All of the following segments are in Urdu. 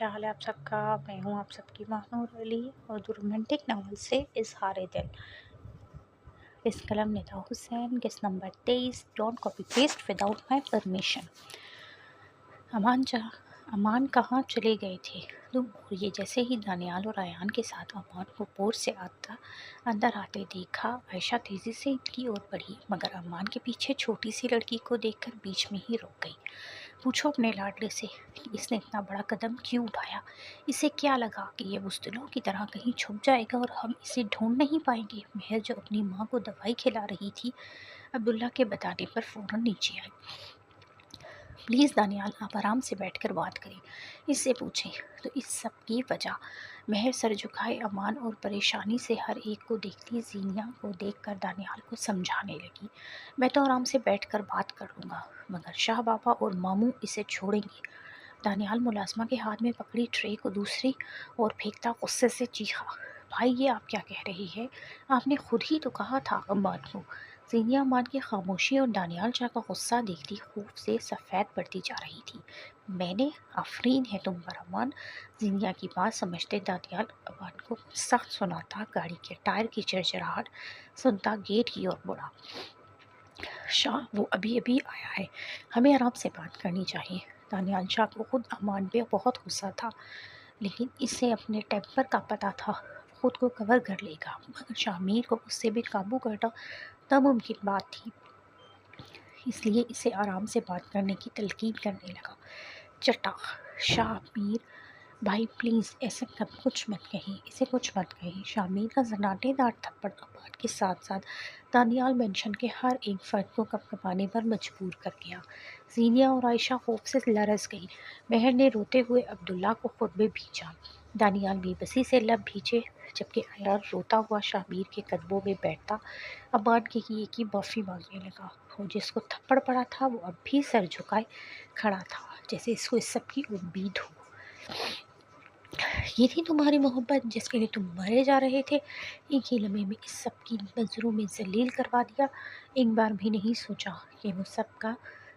کیا حال ہے آپ سب کا؟ میں ہوں آپ سب کی ماں نور علی، اردو رومانٹک ناول سے اظہار دل، اس قلم ندا حسین، کس number 23، don't copy paste without my permission. امان کہاں چلے گئے تھے تم؟ اور یہ جیسے ہی دانیال اور ایان کے ساتھ امان کو پورچ سے اندر آتے دیکھا، عائشہ تیزی سے ان کی اور بڑھی، مگر امان کے پیچھے چھوٹی سی لڑکی کو دیکھ کر بیچ میں ہی رک گئی۔ پوچھو اپنے لاڈلے سے کہ اس نے اتنا بڑا قدم کیوں اٹھایا؟ اسے کیا لگا کہ یہ بزدلوں کی طرح کہیں چھپ جائے گا اور ہم اسے ڈھونڈ نہیں پائیں گے؟ مہر جو اپنی ماں کو دوائی کھلا رہی تھی، عبداللہ کے بتانے پر فوراً نیچے آئی۔ پلیز دانیال، آپ آرام سے بیٹھ کر بات کریں، اس سے پوچھیں تو اس سب کی وجہ۔ مہر سر جھکائے امان اور پریشانی سے ہر ایک کو دیکھتی زینیا کو دیکھ کر دانیال کو سمجھانے لگی۔ میں تو آرام سے بیٹھ کر بات کر لوں گا، مگر شاہ بابا اور ماموں اسے چھوڑیں گے؟ دانیال ملازمہ کے ہاتھ میں پکڑی ٹرے کو دوسری اور پھینکتا غصے سے چیخا، بھائی یہ آپ کیا کہہ رہی ہے؟ آپ نے خود ہی تو کہا تھا امان کو۔ زینیا امان کی خاموشی اور دانیال شاہ کا غصہ دیکھتی خوف سے سفید پڑتی جا رہی تھی۔ میں نے؟ آفرین ہے تم پر امان۔ زینیا کی بات سمجھتے دانیال امان کو سخت سناتا گاڑی کے ٹائر کی چرچراہٹ سنتا گیٹ کی اور بڑھا، شاہ وہ ابھی آیا ہے، ہمیں آرام سے بات کرنی چاہیے۔ دانیال شاہ کو خود امان پہ بہت غصہ تھا، لیکن اسے اپنے ٹیمپر کا پتہ تھا، خود کو کور کر لے گا، مگر شاہ میر کو اس سے بھی قابو کرنا ناممکن بات تھی، اس لیے اسے آرام سے بات کرنے کی تلقین کرنے لگا۔ چٹا شاہ میر بھائی پلیز ایسے کچھ مت کہیں، اسے کچھ مت کہیں۔ شاہ میر کا زناٹے دار تھپڑ امان کے ساتھ ساتھ دانیال مینشن کے ہر ایک فرد کو کپکپانے پر مجبور کر گیا۔ زینیا اور عائشہ خوف سے لرز گئی۔ مہر نے روتے ہوئے عبداللہ کو خود میں بھیجا، دانیال بے بسی سے لب بھیجے، جبکہ ایان روتا ہوا شاہ میر کے قدموں میں بیٹھتا امان کے لیے کی معافی مانگنے لگا۔ وہ جس کو تھپڑ پڑا تھا وہ اب بھی سر جھکائے کھڑا تھا، جیسے اس کو اس سب کی امید ہو۔ یہ تھی تمہاری محبت جس کے لیے تم مرے جا رہے تھے؟ ایک ہی لمحے میں اس سب کی نظروں میں ذلیل کروا دیا، ایک بار بھی نہیں سوچا کہ وہ سب کا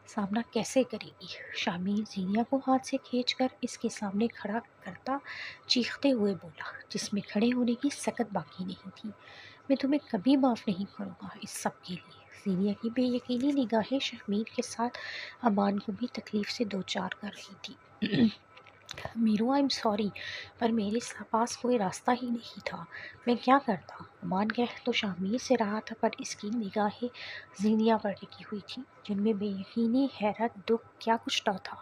سامنا کیسے کرے گی۔ شاہ میر زینیا کو ہاتھ سے کھینچ کر اس کے سامنے کھڑا کرتا چیختے ہوئے بولا، جس میں کھڑے ہونے کی سکت باقی نہیں تھی، میں تمہیں کبھی معاف نہیں کروں گا اس سب کے لیے۔ زینیا کی بے یقینی نگاہیں شاہ میر کے ساتھ امان کو بھی تکلیف سے دوچار کر رہی تھی۔ میرو آئی ایم سوری، پر میرے پاس کوئی راستہ ہی نہیں تھا، میں کیا کرتا؟ امان کہہ تو شاہ میر سے رہا تھا، پر اس کی نگاہیں زینیا پر ٹکی ہوئی تھی، جن میں بے یقینی، حیرت، دکھ، کیا کچھ نہ تھا۔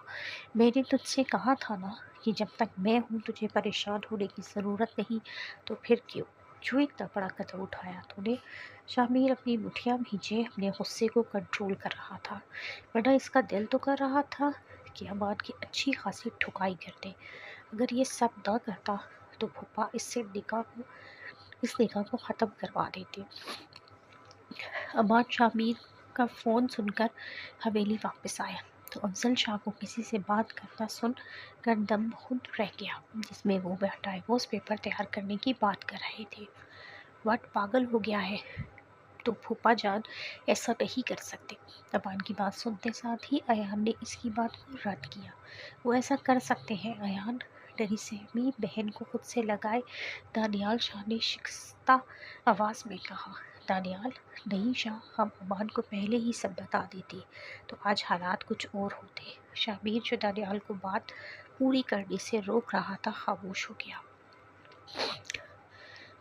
میں نے تجھ سے کہا تھا نا کہ جب تک میں ہوں تجھے پریشان ہونے کی ضرورت نہیں، تو پھر کیوں اتنا بڑا قدم اٹھایا تو نے؟ شاہ میر اپنی مٹھیاں بھیجے اپنے غصے کو کنٹرول کر رہا تھا، ورنہ اس کا دل تو کر رہا تھا کہ امان کی اچھی خاصی ٹھکائی کر دے۔ اگر یہ سب نہ کرتا تو پھوپھا اس نکاح کو ختم کروا دیتے۔ امان شاہ میر کا فون سن کر حویلی واپس آیا تو افضل شاہ کو کسی سے بات کرتا سن کر دم خود رہ گیا، جس میں وہ ڈائیورس پیپر تیار کرنے کی بات کر رہے تھے۔ وٹ پاگل ہو گیا ہے تو پھوپھا جان ایسا نہیں کر سکتے۔ امان کی بات سنتے ساتھ ہی ایان نے اس کی بات کو رد کیا، وہ ایسا کر سکتے ہیں ایان، ڈری سہمی بہن کو خود سے لگائے دانیال شاہ نے شکستہ آواز میں کہا۔ دانیال نہیں شاہ، ہم امان کو پہلے ہی سب بتا دیتے تو آج حالات کچھ اور ہوتے۔ شاہ میر جو دانیال کو بات پوری کرنے سے روک رہا تھا خاموش ہو گیا۔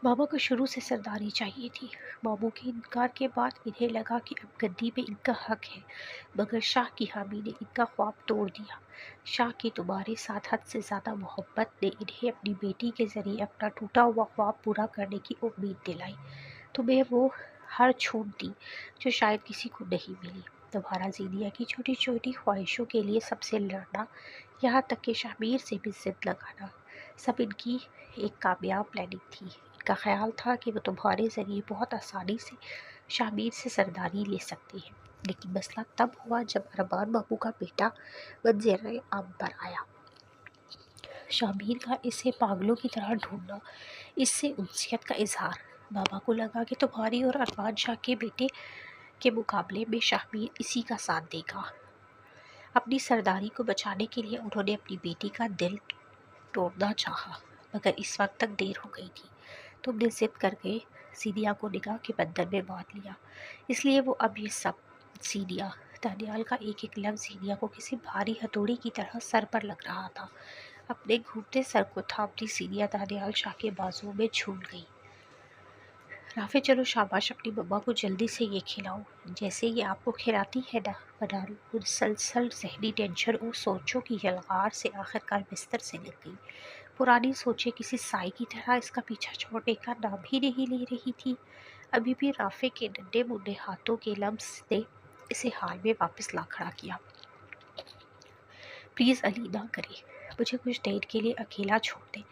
بابا کو شروع سے سرداری چاہیے تھی، بابو کے انکار کے بعد انہیں لگا کہ اب گدی پہ ان کا حق ہے، مگر شاہ کی حامی نے ان کا خواب توڑ دیا۔ شاہ کی تمہارے ساتھ حد سے زیادہ محبت نے انہیں اپنی بیٹی کے ذریعے اپنا ٹوٹا ہوا خواب پورا کرنے کی امید دلائی، تمہیں وہ ہر چھوٹ دی جو شاید کسی کو نہیں ملی، تمہارا زینیا کی چھوٹی چھوٹی خواہشوں کے لیے سب سے لڑنا، یہاں تک کہ شاہ میر سے بھی ضد لگانا، سب ان کی ایک کامیاب پلاننگ تھی۔ ان کا خیال تھا کہ وہ تمہارے ذریعے بہت آسانی سے شاہ میر سے سرداری لے سکتے ہیں، لیکن مسئلہ تب ہوا جب ارمان بابو کا بیٹا منظر عام پر آیا۔ شاہ میر کا اسے پاگلوں کی طرح ڈھونڈنا، اس سے انسیت کا اظہار، بابا کو لگا کہ تمہاری اور ارمان شاہ کے بیٹے کے مقابلے میں شاہ میر اسی کا ساتھ دے گا۔ اپنی سرداری کو بچانے کے لیے انہوں نے اپنی بیٹی کا دل توڑنا چاہا مگر اس وقت تک دیر ہو گئی تھی۔ تم نے ضد کر کے سینیا کو نگاہ کے بندر میں باندھ لیا، اس لیے وہ اب یہ سب سینیا دانیال کا ایک ایک لفظ سینیا کو کسی بھاری ہتھوڑی کی طرح سر پر لگ رہا تھا۔ اپنے گھومتے سر کو تھامتی سینیا دانیال شاہ کے بازوؤں میں جھول گئی۔ رافع چلو شاباش، اپنی مما کو جلدی سے یہ کھلاؤ جیسے یہ آپ کو کھلاتی ہے نا۔ منال مسلسل ذہنی ٹینشن اور سوچوں کی یلغار سے آخرکار بستر سے لگ گئی۔ پرانی سوچیں کسی سائے کی طرح اس کا پیچھا چھوڑنے کا نام ہی نہیں لے رہی تھی۔ ابھی بھی رافع کے ننھے منھے ہاتھوں کے لمس نے اسے حال میں واپس لا کھڑا کیا۔ پلیز علی نہ کرے، مجھے کچھ دیر کے لیے اکیلا چھوڑ دیں۔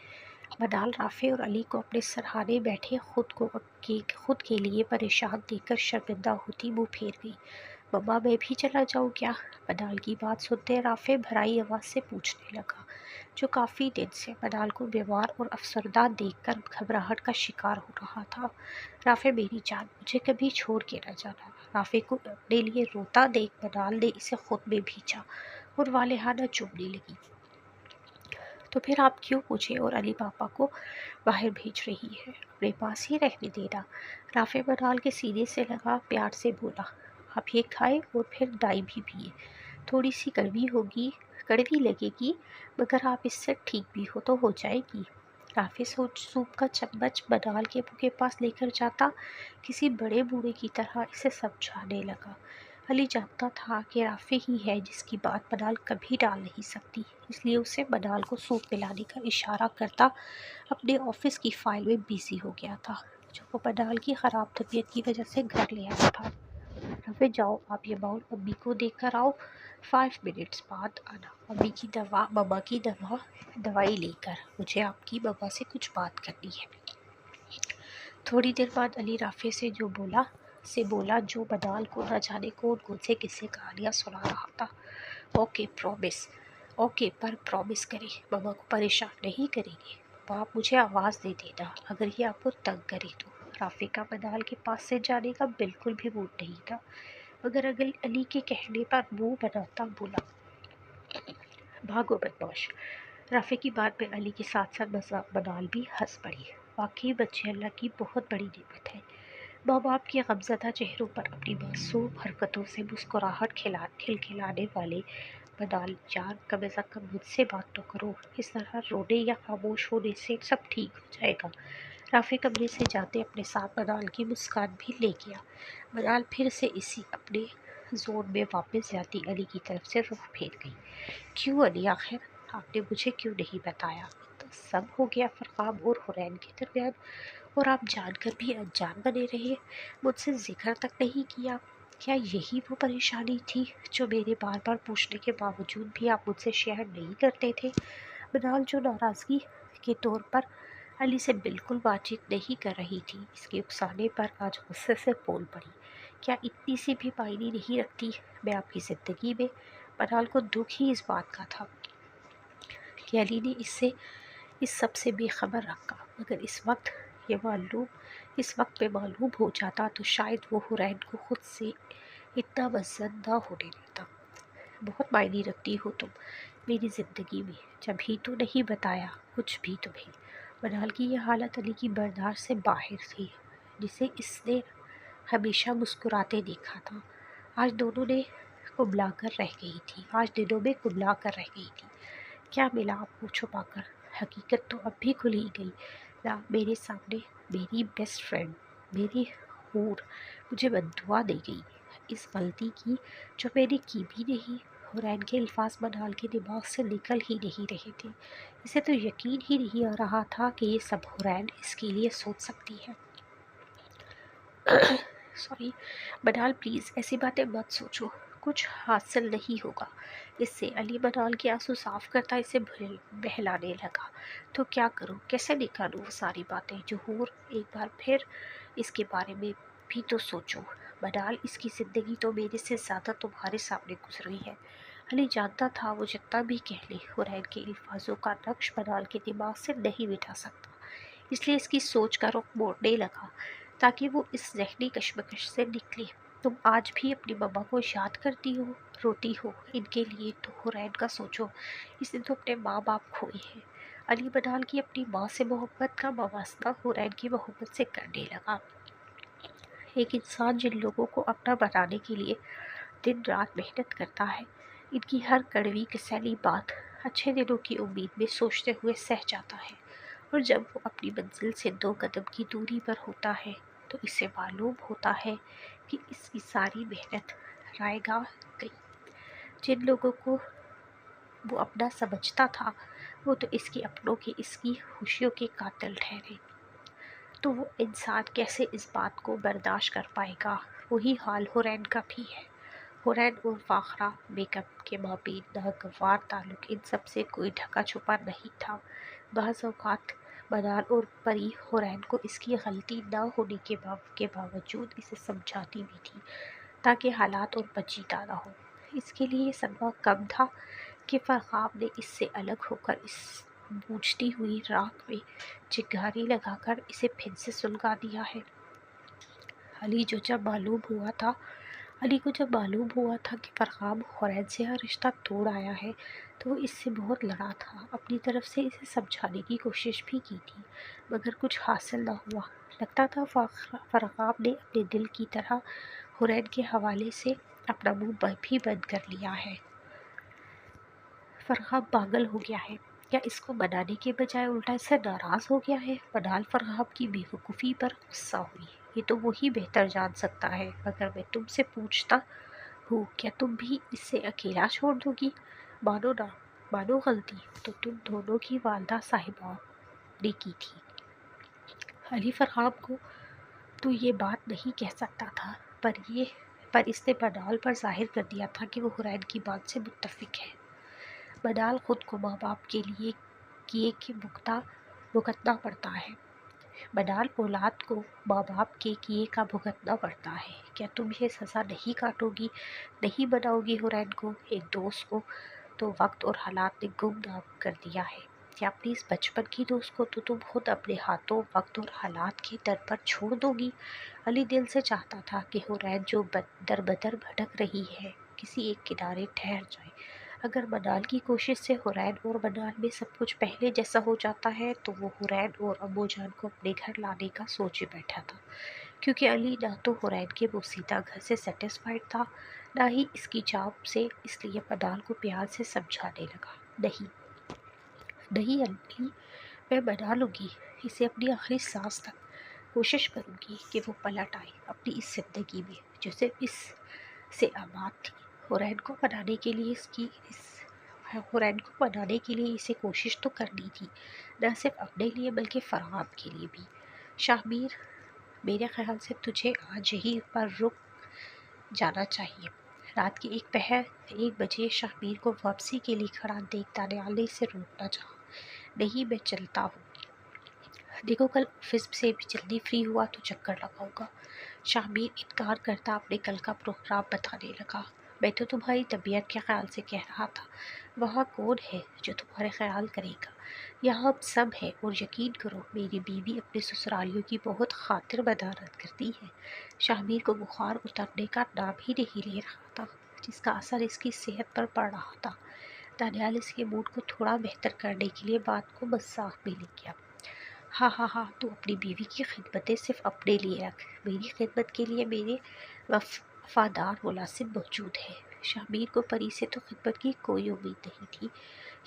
منال رافع اور علی کو اپنے سرہانے بیٹھے خود کے لیے پریشان دیکھ کر شرمندہ ہوتی منہ پھیر گئی۔ مما میں بھی چلا جاؤں کیا؟ منال کی بات سنتے رافع بھرائی آواز سے پوچھنے لگا، جو کافی دن سے منال کو بیمار اور افسردہ دیکھ کر گھبراہٹ کا شکار ہو رہا تھا۔ رافع میری جان، مجھے کبھی چھوڑ کے نہ جانا۔ رافع کو اپنے لیے روتا دیکھ منال نے اسے خود میں بھیجا اور والہانہ چومنے لگی۔ تو پھر آپ کیوں مجھے اور علی پاپا کو باہر بھیج رہی ہے؟ اپنے پاس ہی رہنے دینا۔ رافع منال کے سینے سے لگا پیار سے بولا، آپ یہ کھائیں اور پھر دائی بھی پیئے، تھوڑی سی کڑوی لگے گی مگر آپ اس سے ٹھیک بھی تو ہو جائے گی۔ رافع سوپ کا چمچ منال کے منہ کے پاس لے کر جاتا کسی بڑے بوڑھے کی طرح اسے سمجھانے لگا۔ علی جانتا تھا کہ رافع ہی ہے جس کی بات منال کبھی ٹال نہیں سکتی، اس لیے اسے منال کو سوپ پلانے کا اشارہ کرتا اپنے آفس کی فائل میں بیزی ہو گیا تھا، جو وہ منال کی خراب طبیعت کی وجہ سے گھر لے آیا تھا۔ رافع جاؤ، آپ یہ باؤل امی کو دے کر آؤ، 5 منٹس بعد آنا مما کی دوائی لے کر، مجھے آپ کی مما سے کچھ بات کرنی ہے۔ تھوڑی دیر بعد علی رافع سے بولا جو منال کو نہ جانے کون سے قصے کہانیاں سنا رہا تھا، اوکے پر پرومس کریں مما کو پریشان نہیں کریں گے۔ آپ مجھے آواز دے دینا اگر یہ آپ کو تنگ کرے تو۔ رافع کا منال کے پاس سے جانے کا بالکل بھی موڈ نہیں تھا مگر علی کے کہنے پر منہ بناتا بولا، بھاگو بدماش۔ رافع کی بات میں علی کے ساتھ ساتھ منال بھی ہنس پڑی۔ واقعی بچے اللہ کی بہت بڑی نعمت ہے۔ ماں باپ کے غمزدہ چہروں پر اپنی معصوم حرکتوں سے مسکراہٹ کھلکھلانے والے منال جان، کم از کم مجھ سے بات تو کرو، اس طرح رونے یا خاموش ہونے سے سب ٹھیک ہو جائے گا۔ رافع کمرے سے جاتے اپنے ساتھ منال کی مسکان بھی لے گیا۔ منال پھر سے اسی اپنے زون میں واپس جاتی علی کی طرف سے رخ پھیر گئی۔ کیوں علی، آخر آپ نے مجھے کیوں نہیں بتایا؟ تو سب ہو گیا فرقاب اور حرین کے درمیان، اور آپ جان کر بھی انجان بنے رہے، مجھ سے ذکر تک نہیں کیا۔ کیا یہی وہ پریشانی تھی جو میرے بار بار پوچھنے کے باوجود بھی آپ مجھ سے شیئر نہیں کرتے تھے؟ منال جو ناراضگی کے طور پر علی سے بالکل بات چیت نہیں کر رہی تھی، اس کے اکسانے پر آج غصے سے بول پڑی، کیا اتنی سی بھی معنی نہیں رکھتی میں آپ کی زندگی میں؟ منال کو دکھ ہی اس بات کا تھا کہ علی نے اس سب سے بے خبر رکھا، مگر اس وقت پہ معلوم ہو جاتا تو شاید وہ حرین کو خود سے اتنا مزن نہ ہونے دیتا۔ بہت معنی رکھتی ہو تم میری زندگی میں، جبھی تو نہیں بتایا کچھ بھی تمہیں۔ منال کی یہ حالت علی کی برداشت سے باہر تھی، جسے اس نے ہمیشہ مسکراتے دیکھا تھا، آج دنوں میں کبلا کر رہ گئی تھی۔ کیا ملا آپ کو چھپا کر؟ حقیقت تو اب بھی کھل ہی گئی نا میرے سامنے۔ میری بیسٹ فرینڈ، میری حور مجھے بددعا دے گئی، اس غلطی کی جو میں نے کی بھی نہیں۔ حرین کے الفاظ منال کے دماغ سے نکل ہی نہیں رہے تھے، اسے تو یقین ہی نہیں آ رہا تھا کہ یہ سب حرین اس کے لیے سوچ سکتی ہے۔ منال پلیز ایسی باتیں مت سوچو، کچھ حاصل نہیں ہوگا اس سے۔ علی منال کے آنسو صاف کرتا اسے بہلانے لگا، تو کیا کروں، کیسے نکالوں وہ ساری باتیں؟ جوہور، ایک بار پھر اس کے بارے میں بھی تو سوچو منال، اس کی زندگی تو میرے سے زیادہ تمہارے سامنے گزری ہے۔ علی جانتا تھا وہ جتنا بھی کہہ لے حرین کے الفاظوں کا نقش منال کے دماغ سے نہیں مٹا سکتا، اس لیے اس کی سوچ کا رخ موڑنے لگا تاکہ وہ اس ذہنی کشمکش سے نکلے۔ تم آج بھی اپنی مما کو یاد کرتی ہو، روتی ہو ان کے لیے؟ تو حرین کا سوچو، اس نے تو اپنے ماں باپ کھوئے ہیں، علی بنال کی اپنی ماں سے محبت کا موازنہ حورین کی محبت سے کرنے لگا۔ ایک انسان جن لوگوں کو اپنا بنانے کے لیے دن رات محنت کرتا ہے، ان کی ہر کڑوی کسیلی بات اچھے دنوں کی امید میں سوچتے ہوئے سہ جاتا ہے، اور جب وہ اپنی منزل سے 2 قدم کی دوری پر ہوتا ہے تو اسے معلوم ہوتا ہے کہ اس کی ساری محنت رائے گاہ گئی۔ جن لوگوں کو وہ اپنا سمجھتا تھا، وہ تو اس کے اپنوں کے اس کی خوشیوں کے قاتل ٹھہرے۔ تو وہ انسان کیسے اس بات کو برداشت کر پائے گا؟ وہی حال حورین کا بھی ہے۔ حورین اور فاخرہ بیگم کے مابین ناگوار تعلق، ان سب سے کوئی ڈھکا چھپا نہیں تھا۔ بعض اوقات منال اور پری حورین کو اس کی غلطی نہ ہونے کے باوجود اسے سمجھاتی بھی تھی تاکہ حالات اور پیچیدہ نہ ہو۔ اس کے لیے یہ صدمہ کم تھا کہ فرغاب نے اس سے الگ ہو کر اس بوجھتی ہوئی راکھ میں چنگاری لگا کر اسے پھر سے سلگا دیا ہے۔ علی کو جب معلوم ہوا تھا کہ فرغاب حورین سے رشتہ توڑ آیا ہے تو وہ اس سے بہت لڑا تھا۔ اپنی طرف سے اسے سمجھانے کی کوشش بھی کی تھی، مگر کچھ حاصل نہ ہوا۔ لگتا تھا فرغاب نے اپنے دل کی طرح حورین کے حوالے سے اپنا منہ بھی بند کر لیا ہے۔ فرغاب پاگل ہو گیا ہے، یا اس کو منانے کے بجائے الٹا اس سے ناراض ہو گیا ہے؟ منال فرغاب کی بے وقوفی پر غصہ ہوئی۔ یہ تو وہی بہتر جان سکتا ہے، مگر میں تم سے پوچھتا ہوں، کیا تم بھی اسے اکیلا چھوڑ دو گی؟ مانو غلطی تو تم دونوں کی والدہ صاحبہ نے کی تھی۔ علی فرغاب کو تو یہ بات نہیں کہہ سکتا تھا، پر اس نے منال پر ظاہر کر دیا تھا کہ وہ حورین کی بات سے متفق ہے۔ منال خود کو ماں باپ کے لیے کیے کے بھگتنا پڑتا ہے۔ منال اولاد کو ماں باپ کے کیے کا بھگتنا پڑتا ہے۔ کیا تم یہ سزا نہیں کاٹو گی، نہیں بناؤ گی حورین کو؟ ایک دوست کو تو وقت اور حالات نے گمنام کر دیا ہے، کیا اپنی اس بچپن کی دوست کو تو تم خود اپنے ہاتھوں وقت اور حالات کے در پر چھوڑ دو گی؟ علی دل سے چاہتا تھا کہ حورین جو در بدر بھٹک رہی ہے کسی ایک کنارے ٹھہر جائے۔ اگر منال کی کوشش سے حورین اور منال میں سب کچھ پہلے جیسا ہو جاتا ہے تو وہ حورین اور ابو جان کو اپنے گھر لانے کا سوچے بیٹھا تھا، کیونکہ علی نہ تو حورین کے بوسیدہ گھر سے سیٹسفائیڈ تھا، نہ ہی اس کی چاپ سے، اس لیے منال کو پیار سے سمجھانے لگا، نہیں علی، میں منا لوں گی اسے اپنی آخری سانس تک۔ کوشش کروں گی کہ وہ پلٹ آئے اپنی اس زندگی میں جو صرف اس سے آباد تھی۔ حورین کو منانے کے لیے اسے کوشش تو کرنی تھی، نہ صرف اپنے لیے بلکہ فرغاب کے لیے بھی۔ شاہمیر، میرے خیال سے تجھے آج یہیں پر رک جانا چاہیے۔ رات کے 1 بجے شاہمیر کو واپسی کے لیے کھڑا دیکھ دانیال نے اسے روکنا چاہا۔ نہیں، میں چلتا ہوں، دیکھو کل آفس سے بھی جلدی فری ہوا تو چکر لگاؤں گا۔ شاہمیر انکار کرتا اپنے کل کا پروگرام بتانے لگا۔ میں تو تمہاری طبیعت کے خیال سے کہہ رہا تھا، وہاں کون ہے جو تمہارے خیال کرے گا؟ یہاں ہم سب ہیں، اور یقین کرو میری بیوی اپنے سسرالیوں کی بہت خاطر مدارت کرتی ہے۔ شاہمیر کو بخار اترنے کا نام ہی نہیں لے رہا تھا، جس کا اثر اس کی صحت پر پڑ رہا تھا۔ دانیال اس کے موڈ کو تھوڑا بہتر کرنے کے لیے بات کو مذاق میں لے گیا۔ ہاں، تو اپنی بیوی کی خدمتیں صرف اپنے لیے رکھ، میری خدمت کے لیے میرے وفادار ملازم موجود ہیں۔ شاہمیر کو پری سے تو خدمت کی کوئی امید نہیں تھی،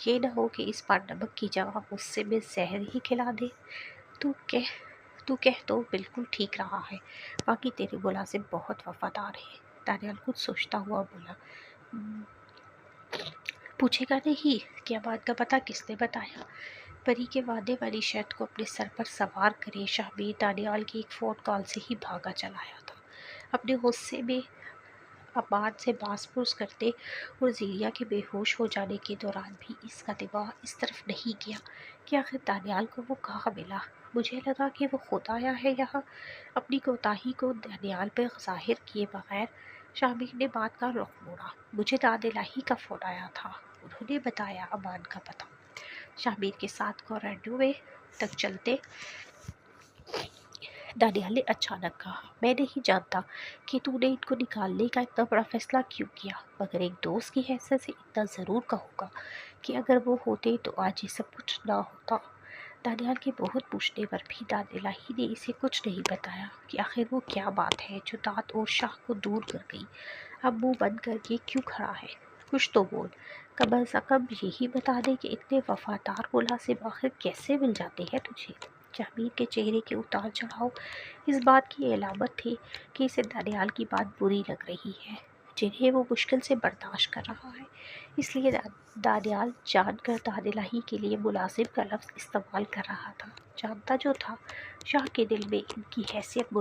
یہ نہ ہو کہ اس بار نمک کی جگہ غصے میں زہر ہی کھلا دے۔ تو کہہ تو بالکل ٹھیک رہا ہے، باقی تیرے ملازم بہت وفادار ہیں۔ دانیال کچھ سوچتا ہوا بولا، پوچھے گا نہیں؟ کیا بات کا پتہ کس نے بتایا؟ پری کے وعدے والی شرط کو اپنے سر پر سوار کرے شاہمیر دانیال کی ایک فون کال سے ہی بھاگا چلا آیا تھا، اپنے غصے میں امان سے باس پرس کرتے، اور زیریا کے بے ہوش ہو جانے کے دوران بھی اس کا دماغ اس طرف نہیں گیا کہ آخر دانیال کو وہ کہاں ملا۔ مجھے لگا کہ وہ خود آیا ہے یہاں۔ اپنی کوتاہی کو دانیال پہ ظاہر کیے بغیر شاہمیر نے بات کا رخ موڑا۔ مجھے داد الہی کا فون آیا تھا، انہوں نے بتایا امان کا پتہ۔ شاہمیر کے ساتھ کوریڈور تک چلتے دانیال نے اچانک کہا، میں نہیں جانتا کہ تو نے ان کو نکالنے کا اتنا بڑا فیصلہ کیوں کیا، مگر ایک دوست کی حیثیت سے اتنا ضرور کہوں گا کہ اگر وہ ہوتے تو آج یہ سب کچھ نہ ہوتا۔ دانیال کے بہت پوچھنے پر بھی داد الہی نے اسے کچھ نہیں بتایا کہ آخر وہ کیا بات ہے جو داد اور شاہ کو دور کر گئی۔ اب منہ بند کر کے کیوں کھڑا ہے؟ کچھ تو بول، کم از کم یہی بتا دے کہ اتنے وفادار ملازم آخر کیسے مل جاتے ہیں تجھے۔ شبیر کے چہرے کے اتار چڑھاؤ اس بات کی علامت تھے کہ اسے دانیال کی بات بری لگ رہی ہے، جنہیں وہ مشکل سے برداشت کر رہا ہے۔ اس لیے دانیال جان کر داد الہی کے لیے ملازم کا لفظ استعمال کر رہا تھا۔ جانتا جو تھا شاہ کے دل میں ان کی حیثیت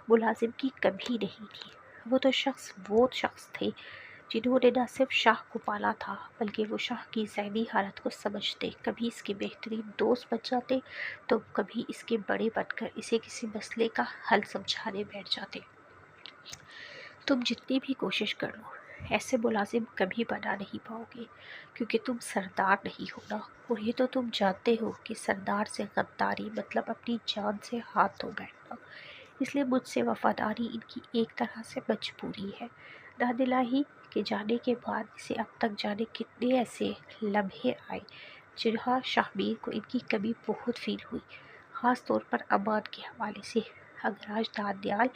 ملازم کی کبھی نہیں تھی۔ وہ شخص تھے جنہوں نے نہ صرف شاہ کو پالا تھا بلکہ وہ شاہ کی ذہنی حالت کو سمجھتے، کبھی اس کے بہترین دوست بن جاتے تو کبھی اس کے بڑے بن کر اسے کسی مسئلے کا حل سمجھانے بیٹھ جاتے۔ تم جتنی بھی کوشش کر لو ایسے ملازم کبھی بنا نہیں پاؤ گے، کیونکہ تم سردار نہیں ہو نا، اور یہ تو تم جانتے ہو کہ سردار سے غداری مطلب اپنی جان سے ہاتھ دھو بیٹھنا۔ اس لیے مجھ سے وفاداری ان کی ایک طرح سے مجبوری ہے۔ داد الہی کے جانے کے بعد اسے اب تک جانے کتنے ایسے لمحے آئے جہاں شبیر کو ان کی کمی بہت فیل ہوئی، خاص طور پر امان کے حوالے سے۔ اگر آج دانیال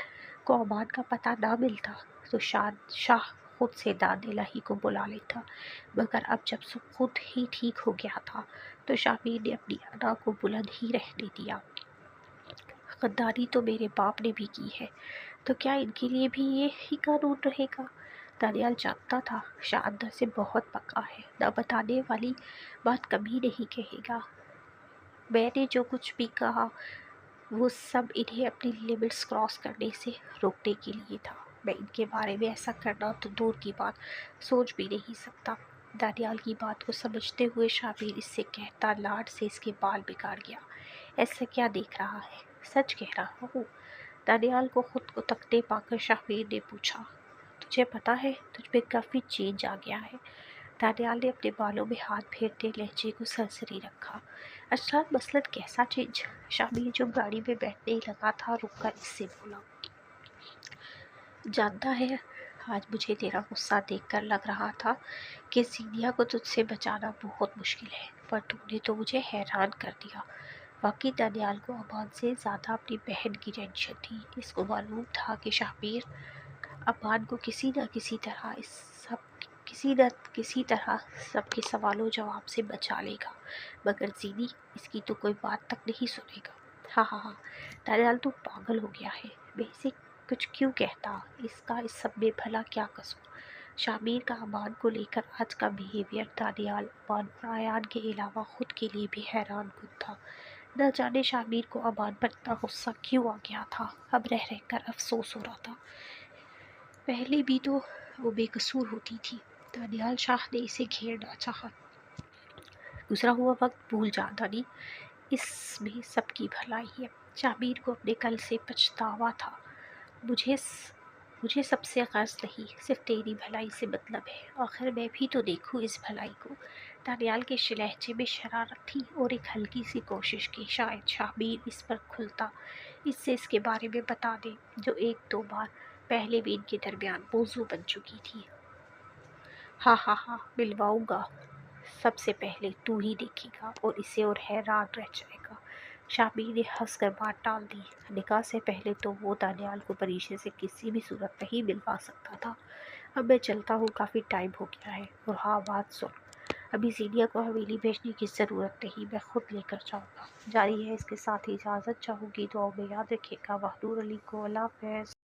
کو امان کا پتہ نہ ملتا تو شاہ خود سے داد الہی کو بلا لیتا، مگر اب جب سب خود ہی ٹھیک ہو گیا تھا تو شبیر نے اپنی انا کو بلند ہی رہنے دیا۔ غداری تو میرے باپ نے بھی کی ہے، تو کیا ان کے لیے بھی یہی قانون رہے گا؟ دانیال جانتا تھا شاہ اندر سے بہت پکا ہے، نہ بتانے والی بات کبھی نہیں کہے گا۔ میں نے جو کچھ بھی کہا وہ سب انہیں اپنی لمٹس کراس کرنے سے روکنے کے لیے تھا۔ میں ان کے بارے میں ایسا کرنا تو دور کی بات سوچ بھی نہیں سکتا۔ دانیال کی بات کو سمجھتے ہوئے شبیر اس سے کہتا لاڈ سے اس کے بال بگاڑ گیا۔ ایسا کیا دیکھ رہا ہے؟ سچ کہہ رہا ہوں۔ دانیال کو خود کو تکتے پا کر شبیر نے پوچھا، تجھے پتا ہے تجھ میں کافی چینج آ گیا ہے۔ دانیال نے اپنے بالوں میں ہاتھ پھیرتے لہجے کو سرسری رکھا۔ اچھا مثلاً کیسا چینج؟ شبیر جو گاڑی میں بیٹھنے لگا تھا رک کر اس سے بولا، جانتا ہے آج مجھے تیرا غصہ دیکھ کر لگ رہا تھا کہ زینیا کو تجھ سے بچانا بہت مشکل ہے، پر تو نے تو مجھے حیران کر دیا۔ واقعی دانیال کو امان سے زیادہ اپنی بہن کی ٹینشن تھی۔ اس کو معلوم تھا کہ شبیر امان کو کسی نہ کسی طرح سب کے سوال و جواب سے بچا لے گا، مگر زینی اس کی تو کوئی بات تک نہیں سنے گا۔ ہاں دانیال تو پاگل ہو گیا ہے، میں اسے کچھ کیوں کہتا، اس کا اس سب میں بھلا کیا قصور؟ شبیر کا امان کو لے کر آج کا بیہیویئر دانیال، امان اور ایان کے علاوہ خود کے لیے بھی حیران کن تھا۔ نہ جانے شبیر کو امان پر اتنا غصہ کیوں آ گیا تھا، اب رہ کر افسوس ہو رہا تھا۔ پہلے بھی تو وہ بے قصور ہوتی تھی۔ دانیال شاہ نے اسے گھیرنا چاہا۔ گزرا ہوا وقت بھول جا دانی، اس میں سب کی بھلائی ہے۔ شبیر کو اپنے کل سے پچھتاوا تھا۔ مجھے سب سے غرض نہیں، صرف تیری بھلائی سے مطلب ہے، آخر میں بھی تو دیکھوں اس بھلائی کو۔ دانیال کے لہجے میں شرارت تھی اور ایک ہلکی سی کوشش کی شاید شبیر اس پر کھلتا، اس سے اس کے بارے میں بتا دے جو ایک دو بار پہلے بھی ان کے درمیان موضوع بن چکی تھی۔ ہاں ملواؤں گا، سب سے پہلے تو ہی دیکھے گا اور اسے اور حیران رہ جائے گا۔ شبیر نے ہنس کر بات ٹال دی، نکاح سے پہلے تو وہ دانیال کو پریشے سے کسی بھی صورت نہیں ملوا سکتا تھا۔ اب میں چلتا ہوں، کافی ٹائم ہو گیا ہے، اور ہاں بات سن، ابھی زینیا کو حویلی بھیجنے کی ضرورت نہیں، میں خود لے کر جاؤں گا۔ جاری ہے اس کے ساتھ ہی اجازت چاہوں گی، دعاؤں میں یاد رکھیے گا۔ بہادر علی کو اللہ حافظ۔